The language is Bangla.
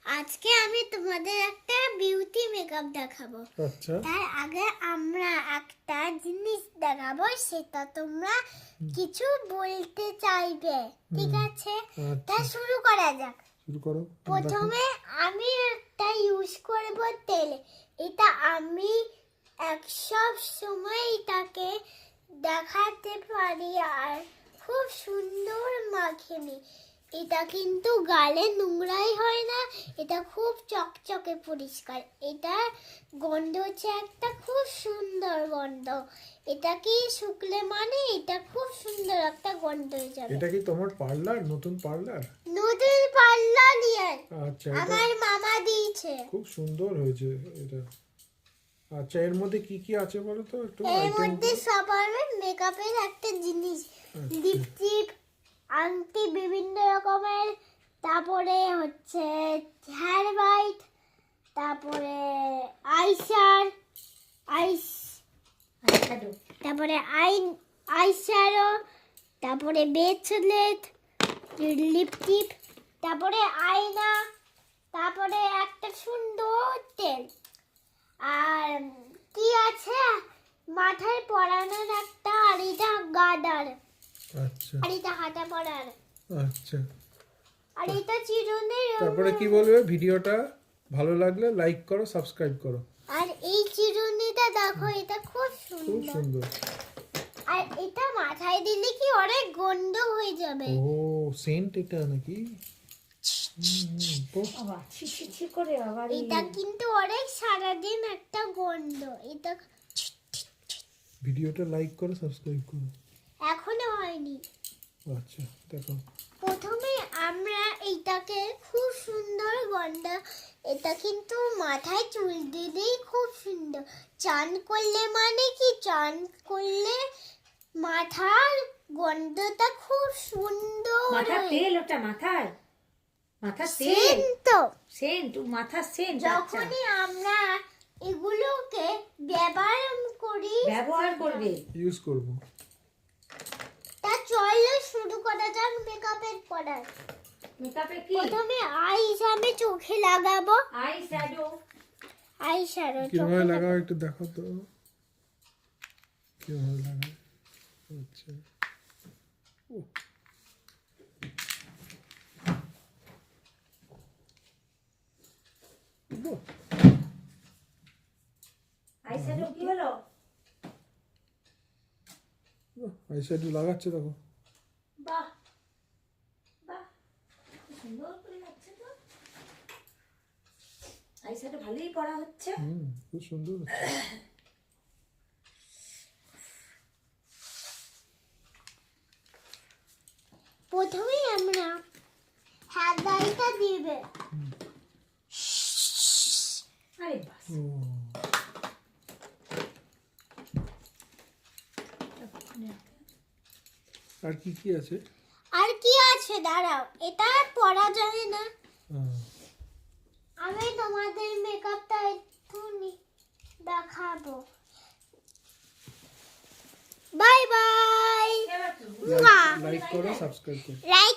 আজকে আমি তোমাদের একটা বিউটি মেকআপ দেখাবো। আচ্ছা তার আগে আমরা একটা জিনিস দেখাবো, সেটা তোমরা কিছু বলতে চাইবে, ঠিক আছে? তা আচ্ছা শুরু করা যাক। শুরু করো। প্রথমে আমি একটা ইউজ করব তেল। এটা আমি সব সময় এটাকে দেখাতে পারি আর খুব সুন্দর মাখে নি। এটা কিন্তু গালে নোংরাই হয় না, এটা খুব চকচকে পরিষ্কার। এটা গন্ধ হচ্ছে একটা খুব সুন্দর গন্ধ। এটা কি শুকলে মানে এটা খুব সুন্দর একটা গন্ধ হয়ে যাবে। এটা কি তোমার পার্লার, নতুন পার্লার? নতুন পার্লার নিয়ে আচ্ছা এটা আমার মামা দিয়েছে। খুব সুন্দর হয়েছে এটা। আচ্ছা এর মধ্যে কি কি আছে বলো তো একটু এর আইটেম। মধ্যে সবার মেকআপের একটা জিনিস, লিপস্টিক, আংটি বিভিন্ন রকমের, তারপরে হচ্ছে হেয়ার হোয়াইট, তারপরে তারপরে আইশ্যাডো, তারপরে ব্রেসলেট, লিপস্টিক, তারপরে আয়না, তারপরে একটা সুন্দর তেল, আর কি আছে মাথায় পরানোর একটা, আর এটা গার্ডার, আচ্ছা আর এটা হাতে পরার, আচ্ছা আর এটা চিরুনির। তারপরে কি বলবে? ভিডিওটা ভালো লাগলে লাইক করো, সাবস্ক্রাইব করো। আর এই চিরুনিটা দেখো, এটা খুব খুব সুন্দর। সুন্দর। আর এটা মাথায় দিলে কি অনেক গন্ধ হয়ে যাবে। ও সেন্ট এটা নাকি? বাহ, বাবা ছি ছি ছি করে আবার এটা কিন্তু অনেক সারাদিন একটা গন্ধ। এটা ভিডিওটা লাইক করো, সাবস্ক্রাইব করো। এখনো হয়নি। আচ্ছা দেখো। প্রথমে আমরা এইটাকে খুব সুন্দর গন্ধ, এটা কিন্তু মাথায় চুল দিলেই খুব সুন্দর। চান করলে মানে কি, চান করলে মাথার গন্ধটা খুব সুন্দর মাথা হয়। তেল, ওটা মাথার তেল সেন্ট তো সেন্ট, মাথার সেন্ট। যখনই আমরা এগুলোকে ব্যবহার করি, ব্যবহার করবে। ইউজ করব। তা চলো শুরু করা যাক মেকআপের পড়ার। মেকআপে কি? প্রথমে আইস আমি চোখে লাগাবো। Eye shadow. আই শ্যাডো কিভাবে লাগাও একটু দেখো তো, কিভাবে লাগাও। আচ্ছা ও, বাহ, আই শ্যাডো কি হলো? বাহ, আইশ্যাডো লাগাচ্ছে দেখো। বাহ বাহ, কি সুন্দর করে লাগছে তো। আই শ্যাডো ভালোই পড়া হচ্ছে। খুব সুন্দর হচ্ছে। প্রথমে আমরা হাতটা দিবে। আরে বাস, ও, আর কি কি আছে? আর কি আছে দাঁড়াও, এটা পরা যায় না। আহ, আমি তোমাদের মেকআপটা এক্ষুনি দেখাবো। Bye bye. এবার তুমি লাইক করো, সাবস্ক্রাইব করো। লাইক